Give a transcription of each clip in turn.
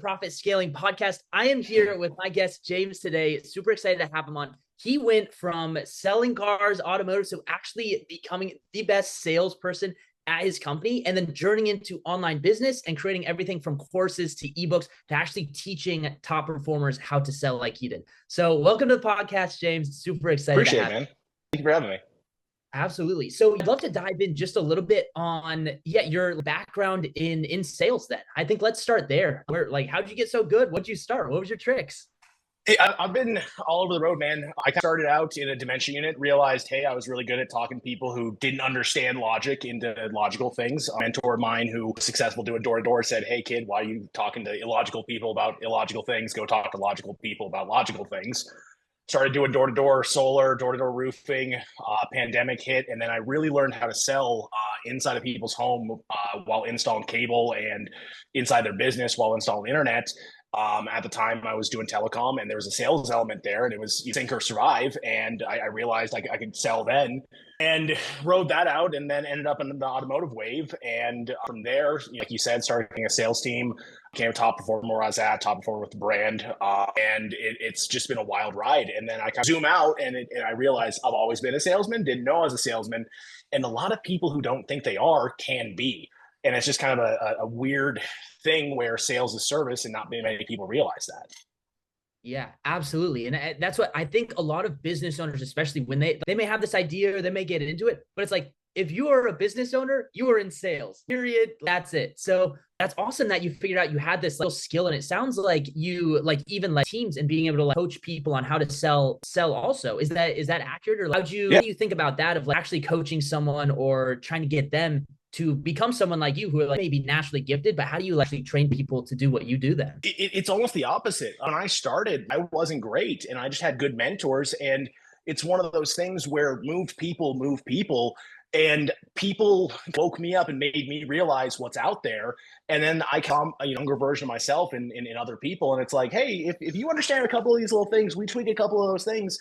Profit Scaling Podcast. I am here with my guest, James, today. Super excited to have him on. He went from selling cars, automotive, to actually becoming the best salesperson at his company, and then journeying into online business and creating everything from courses to ebooks to actually teaching top performers how to sell like he did. So welcome to the podcast, James. Super excited Appreciate to have it, man. Thank you for having me. Absolutely. So I'd love to dive in just a little bit on your background in sales then. I think let's start there. How did you get so good? What did you start? What was your tricks? Hey, I've been all over the road, man. I started out in a dementia unit, realized, hey, I was really good at talking to people who didn't understand logic into logical things. A mentor of mine who was successful doing door-to-door said, hey, kid, why are you talking to illogical people about illogical things? Go talk to logical people about logical things. Started doing door-to-door solar, door-to-door roofing, pandemic hit, and then I really learned how to sell inside of people's home while installing cable and inside their business while installing internet. At the time, I was doing telecom, and there was a sales element there, and it was sink or survive. And I realized I could sell then, and rode that out, and then ended up in the automotive wave. And from there, like you said, starting a sales team, became a top performer where I was at, top performer with the brand, and it's just been a wild ride. And then I kind of zoom out, and I realized I've always been a salesman. Didn't know I was a salesman, and a lot of people who don't think they are can be. And it's just kind of a weird thing where sales is service, and not many people realize that. Yeah, absolutely. And that's what I think a lot of business owners, especially when they may have this idea or they may get into it, but it's like, if you are a business owner, you are in sales, period. That's it. So that's awesome that you figured out you had this little skill. And it sounds like you even teams and being able to coach people on how to sell also. Is that accurate? Or how do you think about that of actually coaching someone or trying to get them to become someone like you who are maybe naturally gifted, but how do you actually train people to do what you do then? It's almost the opposite. When I started, I wasn't great, and I just had good mentors. And it's one of those things where moved people move people. And people woke me up and made me realize what's out there. And then I come a younger version of myself in other people. And it's like, hey, if you understand a couple of these little things, we tweak a couple of those things,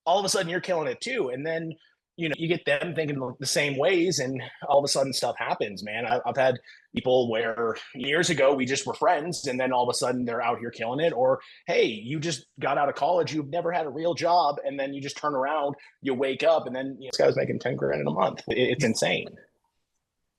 all of a sudden you're killing it too. And then you get them thinking the same ways, and all of a sudden stuff happens, man. I've had people where years ago we just were friends, and then all of a sudden they're out here killing it. Or, hey, you just got out of college, you've never had a real job, and then you just turn around, you wake up, and then this guy's making 10 grand in a month. It's insane.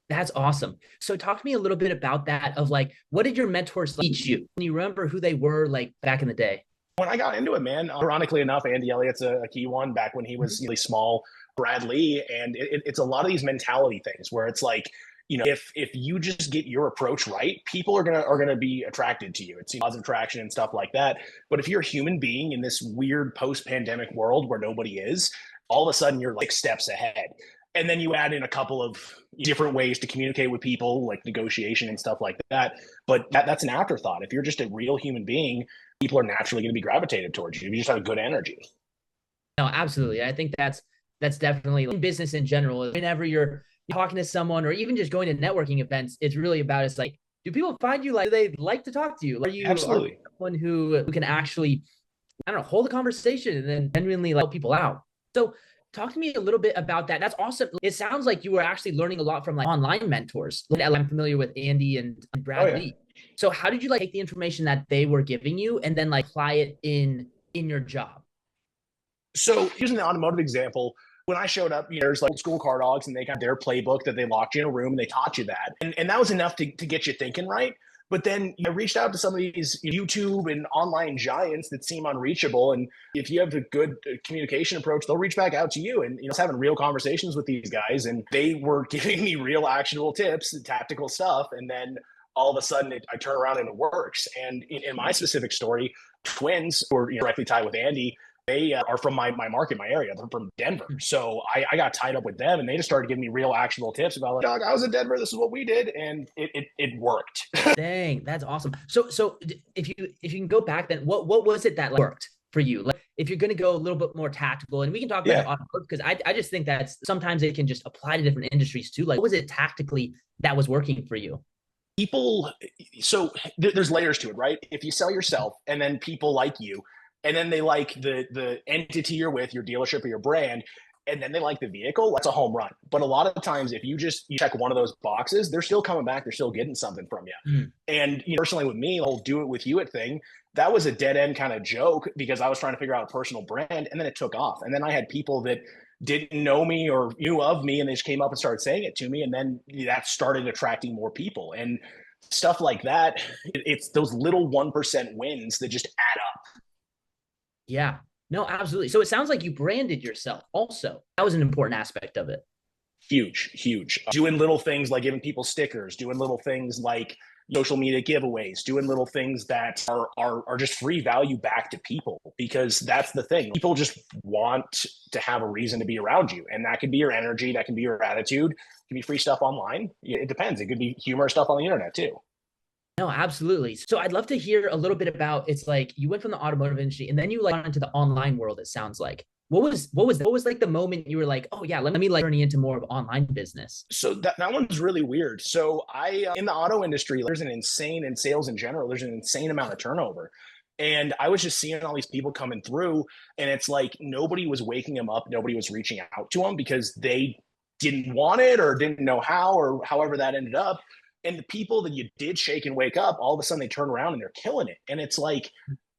That's awesome. So talk to me a little bit about that of what did your mentors teach you? Can you remember who they were back in the day? When I got into it, man, ironically enough, Andy Elliott's a key one back when he was really small. Brad Lee, and it's a lot of these mentality things where it's like, if you just get your approach right, people are gonna be attracted to you. It's positive attraction and stuff like that. But if you're a human being in this weird post-pandemic world where nobody is, all of a sudden you're 6 steps ahead. And then you add in a couple of different ways to communicate with people, like negotiation and stuff like that. But that's an afterthought. If you're just a real human being, people are naturally going to be gravitated towards you. You just have good energy. No, absolutely. I think that's definitely in business in general. Whenever you're talking to someone or even just going to networking events, it's really about, it's like, do people find you, do they like to talk to you? Are you Absolutely someone who can actually, I don't know, hold a conversation and then genuinely help people out? So talk to me a little bit about that. That's awesome. It sounds like you were actually learning a lot from online mentors. I'm familiar with Andy and Brad Lee. So how did you take the information that they were giving you and then apply it in your job? So using the automotive example, when I showed up, there's old school car dogs, and they got their playbook that they locked you in a room and they taught you that. And that was enough to get you thinking, right? But then I reached out to some of these YouTube and online giants that seem unreachable. And if you have a good communication approach, they'll reach back out to you. And I was having real conversations with these guys, and they were giving me real actionable tips and tactical stuff. And then all of a sudden I turn around and it works. And in my specific story, twins who are directly tied with Andy, they are from my market, my area. They're from Denver. So I got tied up with them, and they just started giving me real actionable tips about, dog, I was in Denver, this is what we did. And it worked. Dang, that's awesome. So if you can go back, then what was it that worked for you? If you're going to go a little bit more tactical, and we can talk about automotive, because I just think that sometimes it can just apply to different industries too. What was it tactically that was working for you? So there's layers to it, right? If you sell yourself and then people like you, and then they like the entity you're with, your dealership or your brand, and then they like the vehicle, that's a home run. But a lot of times, if you check one of those boxes, they're still coming back, they're still getting something from you. Mm. And personally, with me, the whole do it with Huett thing, that was a dead end kind of joke because I was trying to figure out a personal brand, and then it took off. And then I had people that didn't know me or knew of me, and they just came up and started saying it to me, and then that started attracting more people. And stuff like that, it's those little 1% wins that just add up. Yeah, no, absolutely. So it sounds like you branded yourself also. That was an important aspect of it. Huge. Doing little things like giving people stickers, doing little things like social media giveaways, doing little things that are just free value back to people, because that's the thing. People just want to have a reason to be around you. And that could be your energy, that can be your attitude, it can be free stuff online. It depends. It could be humor stuff on the internet too. No, absolutely. So I'd love to hear a little bit about, it's like you went from the automotive industry and then you like into the online world, it sounds like. What was like the moment you were like, oh yeah, let me like turning into more of online business? So that one's really weird. So in the auto industry, there's an insane, in sales in general, there's an insane amount of turnover. And I was just seeing all these people coming through, and it's like nobody was waking them up. Nobody was reaching out to them because they didn't want it or didn't know how, or however that ended up. And the people that you did shake and wake up, all of a sudden they turn around and they're killing it. And it's like,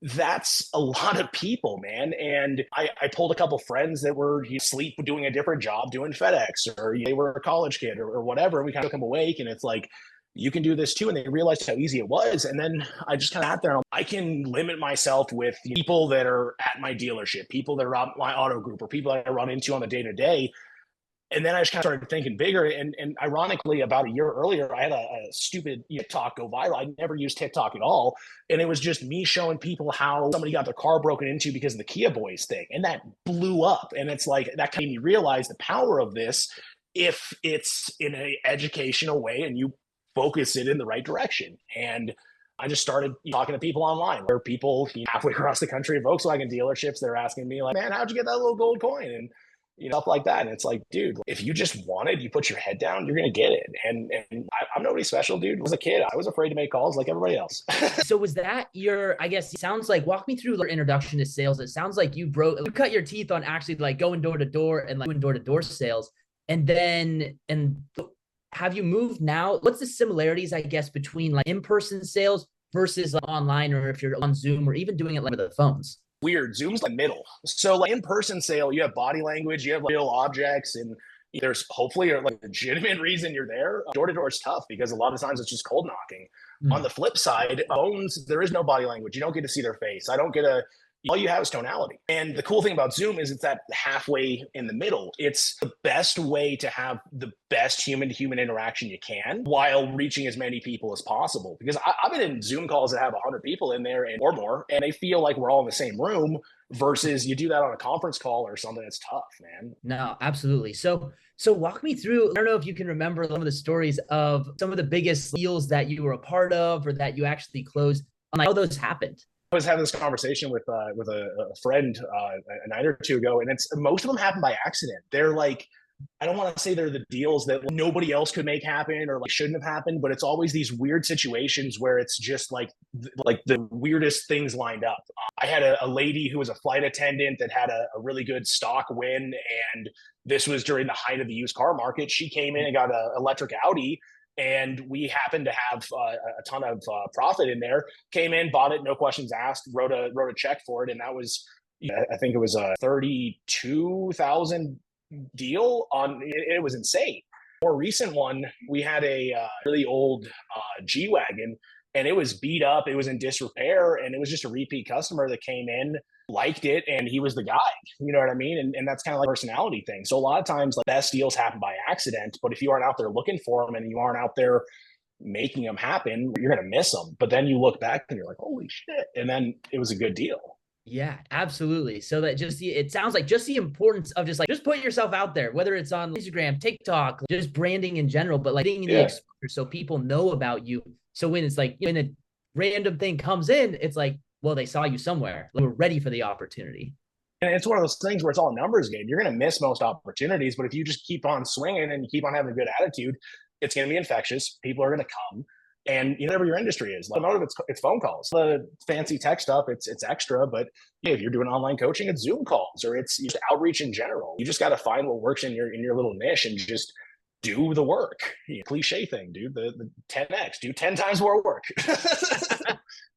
that's a lot of people, man. And I pulled a couple friends that were asleep doing a different job, doing FedEx, or they were a college kid or whatever. And we kind of took them awake, and it's like, you can do this too. And they realized how easy it was. And then I just kind of sat there and I can limit myself with people that are at my dealership, people that are at my auto group, or people that I run into on the day to day. And then I just kind of started thinking bigger. And ironically, about a year earlier, I had a stupid TikTok go viral. I never used TikTok at all. And it was just me showing people how somebody got their car broken into because of the Kia Boys thing. And that blew up. And it's like, that made me realize the power of this if it's in an educational way and you focus it in the right direction. And I just started talking to people online. There are people halfway across the country at Volkswagen dealerships that are asking me like, man, how'd you get that little gold coin? And stuff like that. And it's like, dude, if you just want it, you put your head down, you're going to get it. And I'm nobody special, dude. As a kid, I was afraid to make calls like everybody else. So was that your, I guess it sounds like, walk me through your introduction to sales. It sounds like you cut your teeth on actually like going door to door and like doing door to door sales. And have you moved now? What's the similarities, I guess, between like in-person sales versus like online, or if you're on Zoom or even doing it like with the phones? Weird. Zoom's the middle. So like in-person sale, you have body language, you have real objects, and there's hopefully a like legitimate reason you're there. Door to door is tough because a lot of times it's just cold knocking. On the flip side, phones, there is no body language. You don't get to see their face. I don't get all you have is tonality. And the cool thing about Zoom is it's that halfway in the middle. It's the best way to have the best human to human interaction you can while reaching as many people as possible. Because I've been in Zoom calls that have 100 people in there or more, and they feel like we're all in the same room, versus you do that on a conference call or something. It's tough, man. No, absolutely. So walk me through, I don't know if you can remember some of the stories of some of the biggest deals that you were a part of or that you actually closed, and like how those happened. I was having this conversation with a friend a night or two ago, and most of them happen by accident. They're like, I don't want to say they're the deals that nobody else could make happen or like shouldn't have happened, but it's always these weird situations where it's just like the weirdest things lined up. I had a lady who was a flight attendant that had a really good stock win, and this was during the height of the used car market. She came in and got an electric Audi, and we happened to have a ton of profit in there. Came in, bought it, no questions asked, wrote a check for it, and that was, I think it was a 32,000 deal on. It was insane. More recent one, we had a really old G-Wagon, and it was beat up, it was in disrepair, and it was just a repeat customer that came in, liked it, and he was the guy. You know what I mean? And that's kind of like a personality thing. So a lot of times, like, best deals happen by accident, but if you aren't out there looking for them and you aren't out there making them happen, you're going to miss them. But then you look back and you're like, holy shit. And then it was a good deal. Yeah, absolutely. So that it sounds like just the importance of just putting yourself out there, whether it's on Instagram, TikTok, just branding in general, but like getting the exposure so people know about you. So when it's like, when a random thing comes in, it's like, well, they saw you somewhere. We're ready for the opportunity. And it's one of those things where it's all a numbers game. You're going to miss most opportunities, but if you just keep on swinging and you keep on having a good attitude, it's going to be infectious. People are going to come. And whatever your industry is, like automotive, it's phone calls. The fancy tech stuff, it's extra. But if you're doing online coaching, it's Zoom calls or it's just outreach in general. You just got to find what works in your little niche and just do the work. Cliche thing, dude. The 10x, do 10 times more work.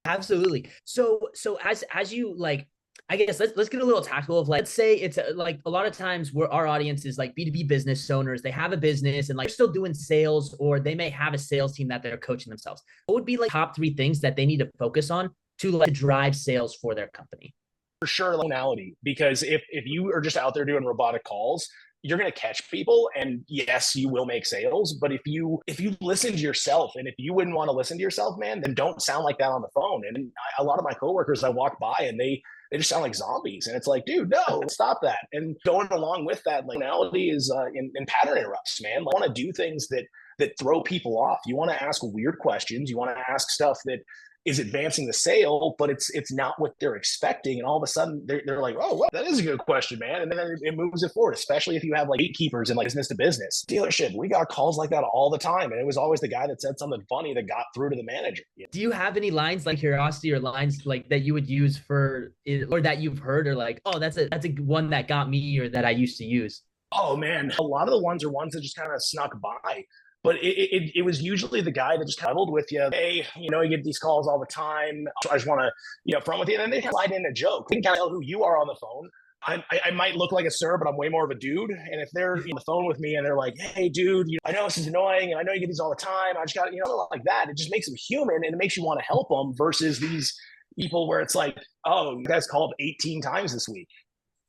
Absolutely. So as you like, I guess let's get a little tactical of like, let's say it's like a lot of times where our audience is like B2B business owners, they have a business and like still doing sales, or they may have a sales team that they're coaching themselves. What would be like top 3 things that they need to focus on to like drive sales for their company? For sure, tonality, because if you are just out there doing robotic calls, you're going to catch people, and yes, you will make sales. But if you listen to yourself, and if you wouldn't want to listen to yourself, man, then don't sound like that on the phone. And a lot of my coworkers, I walk by and they just sound like zombies, and it's like, dude, no, stop that. And going along with that, like, tonality is in pattern interrupts, man. I want to do things that throw people off. You want to ask weird questions. You want to ask stuff that is advancing the sale, but it's not what they're expecting. And all of a sudden they're like, oh, well, that is a good question, man. And then it moves it forward, especially if you have like gatekeepers in like business to business dealership. We got calls like that all the time. And it was always the guy that said something funny that got through to the manager. Do you have any lines like curiosity or lines like that you would use for it, or that you've heard, or like, oh, that's a one that got me or that I used to use? Oh man, a lot of the ones are ones that just kind of snuck by. But it was usually the guy that just cuddled with you. Hey, you get these calls all the time. So I just want to, front with you. And then they slide in a joke. You can kind of tell who you are on the phone. I might look like a sir, but I'm way more of a dude. And if they're on the phone with me and they're like, hey, dude, I know this is annoying, and I know you get these all the time. I just got, like that. It just makes them human, and it makes you want to help them versus these people where it's like, oh, you guys called 18 times this week.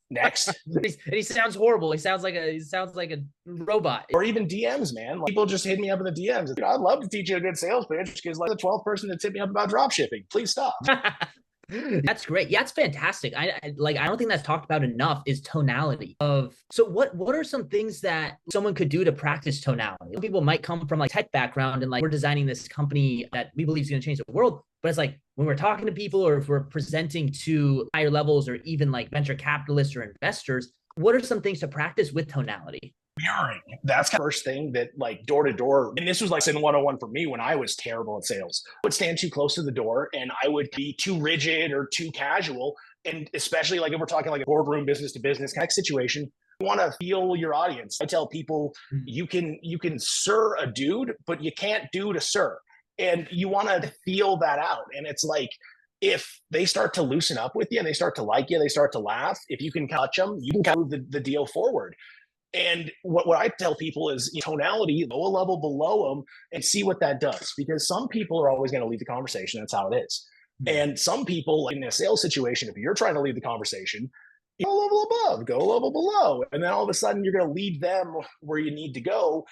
Next. He sounds horrible. He sounds like a robot. Or even DMs, man. Like, people just hit me up in the DMs. I'd love to teach you a good sales pitch because like the 12th person that's hit me up about drop shipping. Please stop. That's great. Yeah, it's fantastic. I don't think that's talked about enough is tonality of. So what are some things that someone could do to practice tonality? People might come from like tech background and like, we're designing this company that we believe is going to change the world. But it's like when we're talking to people, or if we're presenting to higher levels, or even like venture capitalists or investors, what are some things to practice with tonality? Mirroring. That's the first thing that like door to door. And this was like in 101 for me when I was terrible at sales. I would stand too close to the door and I would be too rigid or too casual. And especially like if we're talking like a boardroom business to business kind of situation, you want to feel your audience. I tell people you can sir a dude, but you can't do to sir. And you want to feel that out. And it's like, if they start to loosen up with you and they start to like you, they start to laugh, if you can touch them, you can move the deal forward. And what I tell people is tonality, go a level below them and see what that does. Because some people are always going to lead the conversation. That's how it is. And some people in a sales situation, if you're trying to lead the conversation, go a level above, go a level below. And then all of a sudden you're going to lead them where you need to go.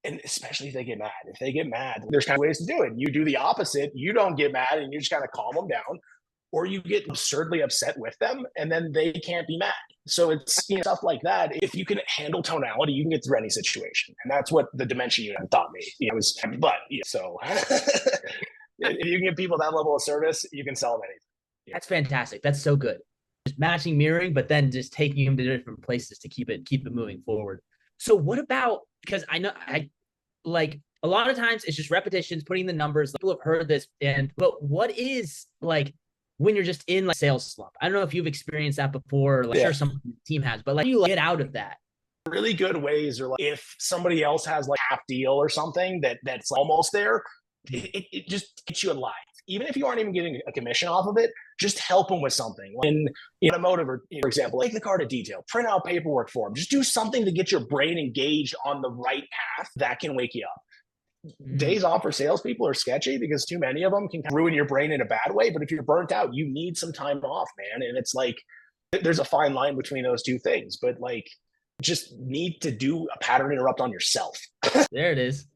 And especially if they get mad. If they get mad, there's kind of ways to do it. You do the opposite. You don't get mad and you just kind of calm them down. Or you get absurdly upset with them and then they can't be mad. So it's stuff like that. If you can handle tonality, you can get through any situation. And that's what the Dimension unit taught me. So if you can give people that level of service, you can sell them anything. That's fantastic. That's so good. Just matching, mirroring, but then just taking them to different places to keep it moving forward. So what about, because I know like a lot of times it's just repetitions, putting the numbers. People have heard this, but what is like when you're just in like sales slump? I don't know if you've experienced that before. Like, sure, some team has, but like, how do you get out of that? Really good ways are like if somebody else has like half deal or something that's almost there, it just gets you alive. Even if you aren't even getting a commission off of it, just help them with something. In automotive, or for example, take the car to detail, print out paperwork for them. Just do something to get your brain engaged on the right path that can wake you up. Days off for salespeople are sketchy because too many of them can ruin your brain in a bad way. But if you're burnt out, you need some time off, man. And it's like, there's a fine line between those two things, but like, just need to do a pattern interrupt on yourself. There it is.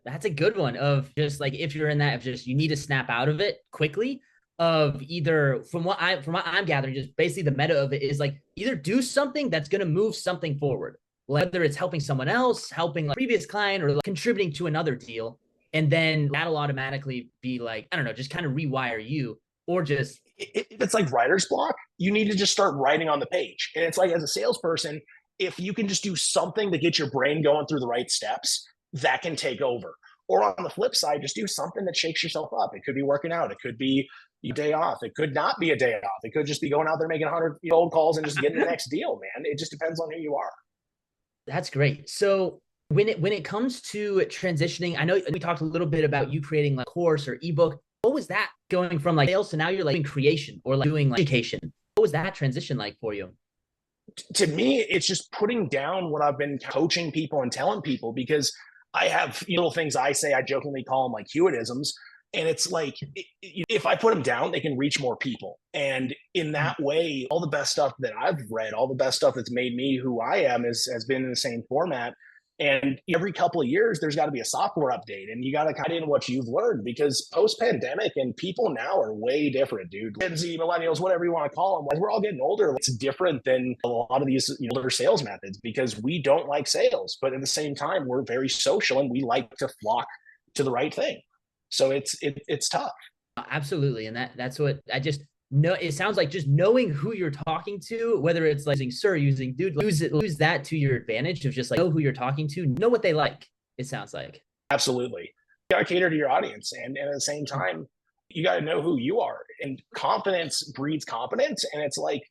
That's a good one of just like, if you're in that, if just, you need to snap out of it quickly, of either from what I'm gathering, just basically the meta of it is like, either do something that's going to move something forward. Whether it's helping someone else, helping like previous client, or like contributing to another deal. And then that'll automatically be like, I don't know, just kind of rewire you, or just. It's like writer's block. You need to just start writing on the page. And it's like, as a salesperson, if you can just do something to get your brain going through the right steps, that can take over. Or on the flip side, just do something that shakes yourself up. It could be working out. It could be a day off. It could not be a day off. It could just be going out there making 100 cold calls and just getting the next deal, man. It just depends on who you are. That's great. So when it comes to transitioning, I know we talked a little bit about you creating like a course or ebook. What was that going from like sales to now you're like doing creation or like doing like education? What was that transition like for you? To me, it's just putting down what I've been coaching people and telling people, because I have little things I say, I jokingly call them like Huettisms. And it's like, if I put them down, they can reach more people. And in that way, all the best stuff that I've read, all the best stuff that's made me who I am has been in the same format. And every couple of years, there's got to be a software update, and you got to cut in what you've learned, because post-pandemic and people now are way different, dude. Gen Z, millennials, whatever you want to call them, as we're all getting older, it's different than a lot of these older sales methods, because we don't like sales, but at the same time, we're very social and we like to flock to the right thing. So it's tough. Absolutely. And that's what I just know. It sounds like just knowing who you're talking to, whether it's like using sir, using dude, use that to your advantage of just like know who you're talking to, know what they like. It sounds like. Absolutely. You got to cater to your audience. And at the same time, you got to know who you are. And confidence breeds competence. And it's like,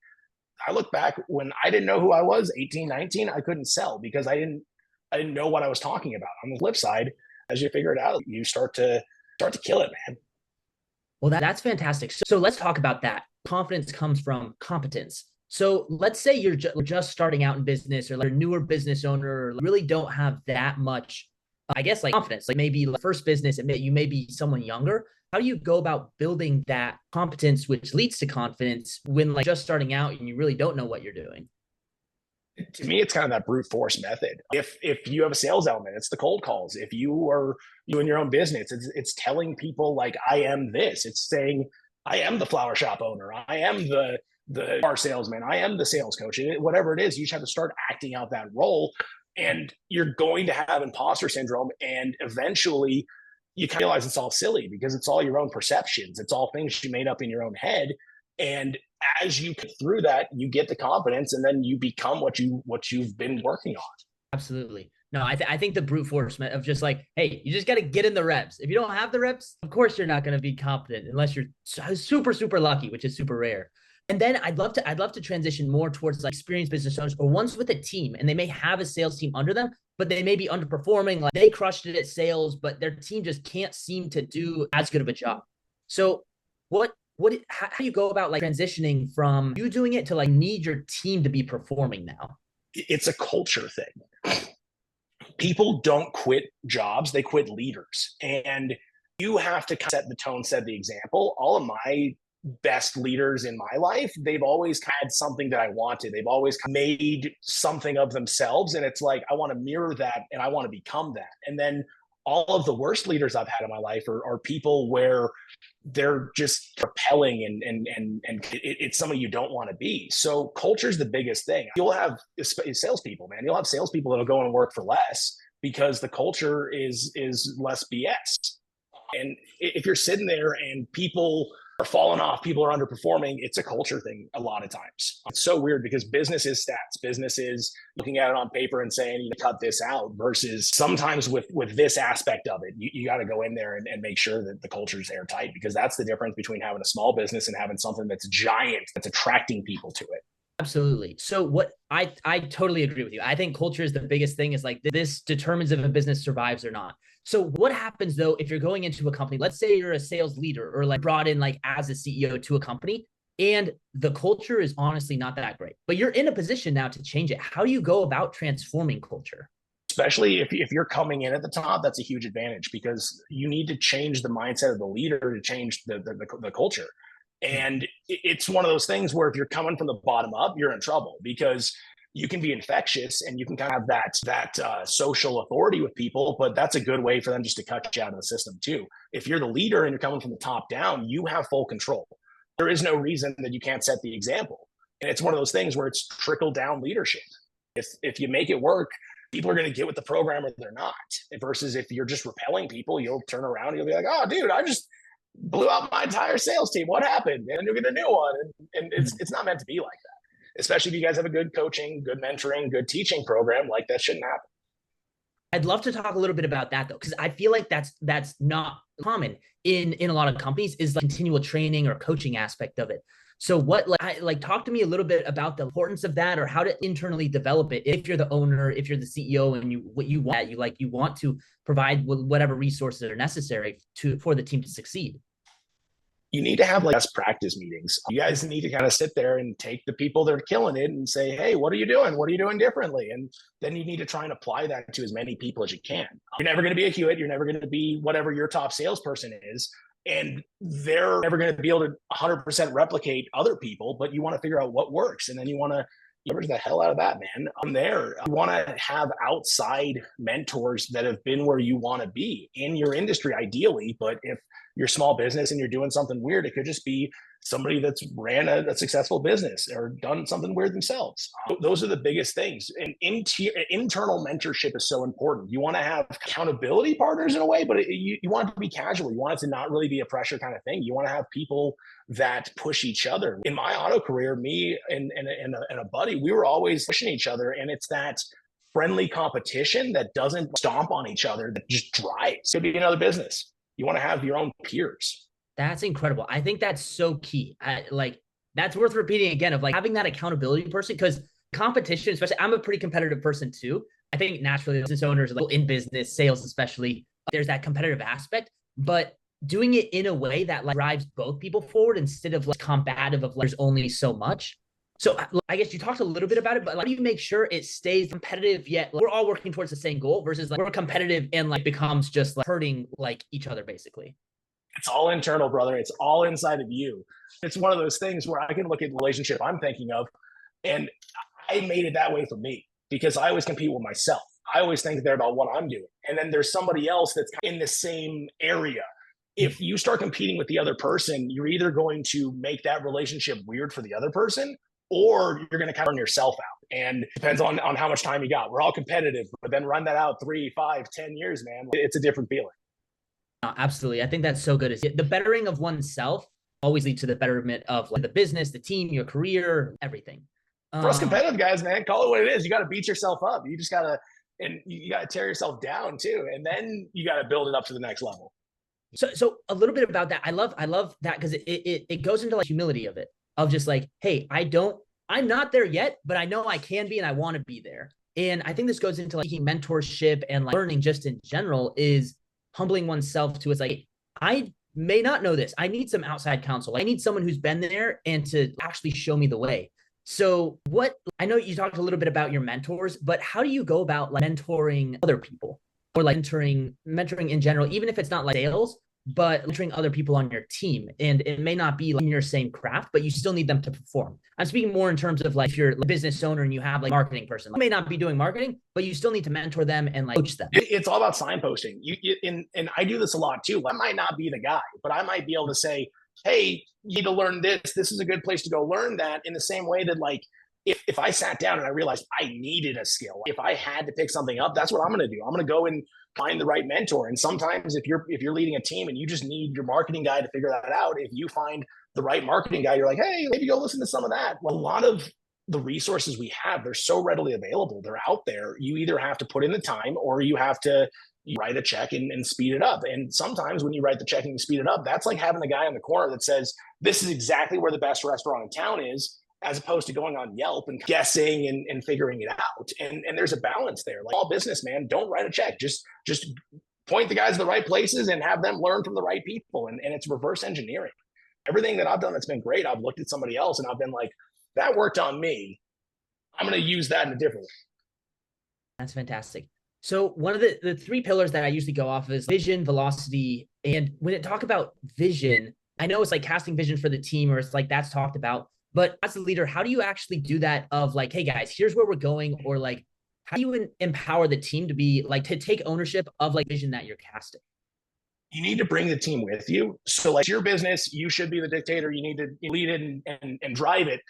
I look back when I didn't know who I was, 18, 19, I couldn't sell because I didn't know what I was talking about. On the flip side, as you figure it out, you start to kill it, man. Well, that's fantastic. So let's talk about that. Confidence comes from competence. So let's say you're just starting out in business, or like a newer business owner, or really don't have that much, I guess, like confidence, like maybe the first business, you may be someone younger. How do you go about building that competence, which leads to confidence when like just starting out and you really don't know what you're doing? To me, it's kind of that brute force method. If you have a sales element, it's the cold calls. If you are in your own business, it's telling people like, I am this. It's saying, I am the flower shop owner. I am the car salesman. I am the sales coach. Whatever it is, you just have to start acting out that role, and you're going to have imposter syndrome. And eventually, you kind of realize it's all silly, because it's all your own perceptions. It's all things you made up in your own head. And as you get through that, you get the confidence, and then you become what you've been working on. Absolutely. No, I think the brute force of just like, hey, you just got to get in the reps. If you don't have the reps, of course you're not going to be competent unless you're super, super lucky, which is super rare. And then I'd love to transition more towards like experienced business owners or ones with a team, and they may have a sales team under them, but they may be underperforming. Like they crushed it at sales, but their team just can't seem to do as good of a job. So how do you go about like transitioning from you doing it to like need your team to be performing now? It's a culture thing. People don't quit jobs, they quit leaders. And you have to set the tone, set the example. All of my best leaders in my life, they've always had something that I wanted. They've always made something of themselves. And it's like, I want to mirror that and I want to become that. And then all of the worst leaders I've had in my life are people where they're just repelling and it's somebody you don't want to be. So culture is the biggest thing. You'll have salespeople, man. You'll have salespeople that'll go and work for less because the culture is less BS. And if you're sitting there and people are falling off, people are underperforming, it's a culture thing a lot of times. It's so weird because business is stats. Business is looking at it on paper and saying, you cut this out, versus sometimes with this aspect of it, you got to go in there and make sure that the culture is airtight, because that's the difference between having a small business and having something that's giant, that's attracting people to it. Absolutely. So what I totally agree with you. I think culture is the biggest thing, is like this determines if a business survives or not. So what happens though, if you're going into a company, let's say you're a sales leader or like brought in like as a CEO to a company, and the culture is honestly not that great, but you're in a position now to change it. How do you go about transforming culture? Especially if you're coming in at the top, that's a huge advantage, because you need to change the mindset of the leader to change the culture. And it's one of those things where if you're coming from the bottom up, you're in trouble, because you can be infectious and you can kind of have that social authority with people, but that's a good way for them just to cut you out of the system too. If you're the leader and you're coming from the top down, you have full control. There is no reason that you can't set the example. And it's one of those things where it's trickle down leadership. If you make it work, people are going to get with the program or they're not. Versus if you're just repelling people, you'll turn around and you'll be like, oh, dude, I just blew out my entire sales team. What happened? And you'll get a new one. And it's not meant to be like that. Especially if you guys have a good coaching, good mentoring, good teaching program, like that shouldn't happen. I'd love to talk a little bit about that though, because I feel like that's not common in a lot of companies is like continual training or coaching aspect of it. So what like talk to me a little bit about the importance of that or how to internally develop it if you're the owner, if you're the CEO and you want to provide whatever resources are necessary for the team to succeed. You need to have like best practice meetings. You guys need to kind of sit there and take the people that are killing it and say, hey, what are you doing? What are you doing differently? And then you need to try and apply that to as many people as you can. You're never going to be a Huett. You're never going to be whatever your top salesperson is. And they're never going to be able to 100% replicate other people, but you want to figure out what works. And then you want to leverage the hell out of that, man. I'm there. You want to have outside mentors that have been where you want to be in your industry, ideally. But if you're small business and you're doing something weird, it could just be somebody that's ran a successful business or done something weird themselves. Those are the biggest things. And internal mentorship is so important. You want to have accountability partners in a way, but you want it to be casual. You want it to not really be a pressure kind of thing. You want to have people that push each other. In my auto career, me and a buddy, we were always pushing each other. And it's that friendly competition that doesn't stomp on each other, that just drives. Could be another business. You want to have your own peers. That's incredible. I think that's so key. That's worth repeating again of like having that accountability person because competition, especially I'm a pretty competitive person too. I think naturally business owners like in business, sales especially, there's that competitive aspect, but doing it in a way that like drives both people forward instead of like combative of like, there's only so much. So I guess you talked a little bit about it, but how do you make sure it stays competitive yet like, we're all working towards the same goal versus like we're competitive and like becomes just like hurting like each other basically? It's all internal, brother. It's all inside of you. It's one of those things where I can look at the relationship I'm thinking of, and I made it that way for me because I always compete with myself. I always think they're about what I'm doing. And then there's somebody else that's in the same area. If you start competing with the other person, you're either going to make that relationship weird for the other person or you're going to kind of burn yourself out. And it depends on how much time you got. We're all competitive, but then run that out 3, 5, 10 years, man. It's a different feeling. Absolutely. I think that's so good. The bettering of oneself always leads to the betterment of like the business, the team, your career, everything. For us competitive guys, man, call it what it is. You got to beat yourself up. You just got to, and you got to tear yourself down too. And then you got to build it up to the next level. So a little bit about that. I love that because it goes into like humility of it, of just like, hey, I'm not there yet, but I know I can be and I want to be there. And I think this goes into like mentorship and like learning just in general is humbling oneself to it's like, I may not know this. I need some outside counsel. I need someone who's been there and to actually show me the way. So I know you talked a little bit about your mentors, but how do you go about like mentoring other people or like mentoring in general, even if it's not like sales, but mentoring other people on your team? And it may not be like in your same craft, but you still need them to perform. I'm speaking more in terms of like if you're a business owner and you have like a marketing person, you may not be doing marketing, but you still need to mentor them and like coach them. It's all about signposting. And I do this a lot too. I might not be the guy, but I might be able to say, hey, you need to learn this. This is a good place to go learn that, in the same way that like, if I sat down and I realized I needed a skill, if I had to pick something up, that's what I'm going to do. I'm going to go and find the right mentor. And sometimes if you're leading a team and you just need your marketing guy to figure that out, if you find the right marketing guy, you're like, hey, maybe go listen to some of that. Well, a lot of the resources we have, they're so readily available. They're out there. You either have to put in the time or you have to write a check and speed it up. And sometimes when you write the check and speed it up, that's like having the guy on the corner that says, this is exactly where the best restaurant in town is, as opposed to going on Yelp and guessing and figuring it out. And there's a balance there. Like all business, man, don't write a check. Just point the guys to the right places and have them learn from the right people. And it's reverse engineering. Everything that I've done that's been great, I've looked at somebody else and I've been like, that worked on me. I'm going to use that in a different way. That's fantastic. So one of the 3 pillars that I usually go off of is vision, velocity. And when it talk about vision, I know it's like casting vision for the team or it's like that's talked about. But as a leader, how do you actually do that of like, hey guys, here's where we're going? Or like, how do you empower the team to be like, to take ownership of like vision that you're casting? You need to bring the team with you. So like your business, you should be the dictator. You need to lead it and drive it.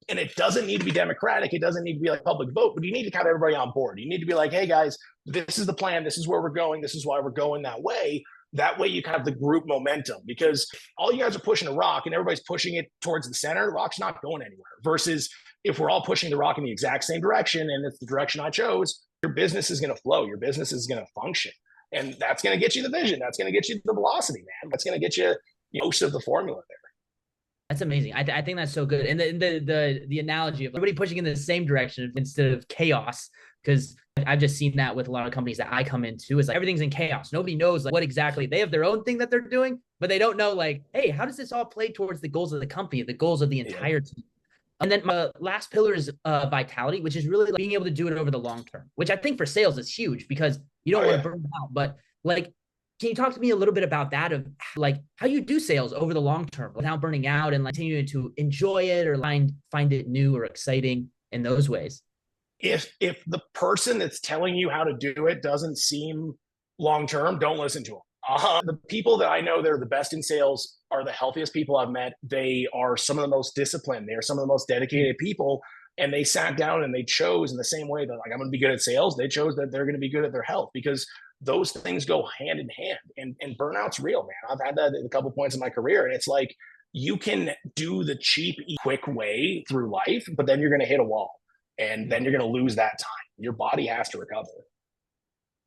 And it doesn't need to be democratic. It doesn't need to be like public vote, but you need to have everybody on board. You need to be like, hey guys, this is the plan. This is where we're going. This is why we're going that way. That way you kind of have the group momentum, because all you guys are pushing a rock and everybody's pushing it towards the center. The rock's not going anywhere. Versus if we're all pushing the rock in the exact same direction and it's the direction I chose, your business is going to flow. Your business is going to function. And that's going to get you the vision. That's going to get you the velocity, man. That's going to get you most of the formula there. That's amazing. I think that's so good. And the analogy of everybody pushing in the same direction instead of chaos, because I've just seen that with a lot of companies that I come into, is like everything's in chaos. Nobody knows like what exactly they have their own thing that they're doing, but they don't know like, hey, how does this all play towards the goals of the company, the goals of the entire team? And then my last pillar is vitality, which is really like being able to do it over the long term, which I think for sales is huge because you don't want to burn out. But like, can you talk to me a little bit about that, of like how you do sales over the long term without burning out and like continuing to enjoy it or find it new or exciting in those ways? If the person that's telling you how to do it doesn't seem long term, don't listen to them. The people that I know that are the best in sales are the healthiest people I've met. They are some of the most disciplined. They are some of the most dedicated people. And they sat down and they chose in the same way that like, I'm going to be good at sales. They chose that they're going to be good at their health, because those things go hand in hand. And burnout's real, man. I've had that at a couple points in my career. And it's like, you can do the cheap, quick way through life, but then you're going to hit a wall and then you're going to lose that time. Your body has to recover.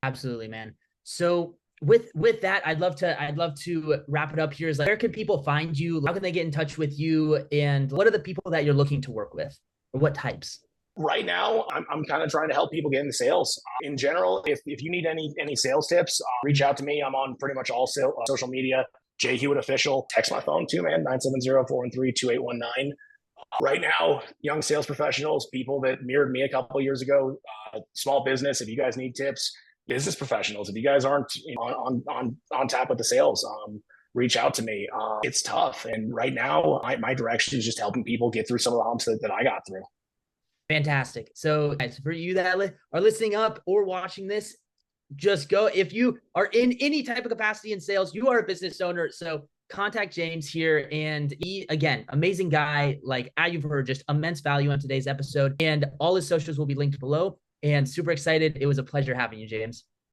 Absolutely, man. So with that, I'd love to wrap it up here. Is like, where can people find you? How can they get in touch with you? And what are the people that you're looking to work with, or what types? Right now, I'm kind of trying to help people get into sales. In general, if you need any sales tips, reach out to me. I'm on pretty much all social media. Jay Huett Official. Text my phone too, man. 970-413-2819. Right now, young sales professionals, people that mirrored me a couple of years ago, small business. If you guys need tips, business professionals, if you guys aren't on tap with the sales, reach out to me. It's tough, and right now, my direction is just helping people get through some of the humps that I got through. Fantastic. So guys, for you that are listening up or watching this, just go. If you are in any type of capacity in sales, you are a business owner. So contact James here. And he, again, amazing guy. Like you've heard, just immense value on today's episode. And all his socials will be linked below. And super excited. It was a pleasure having you, James.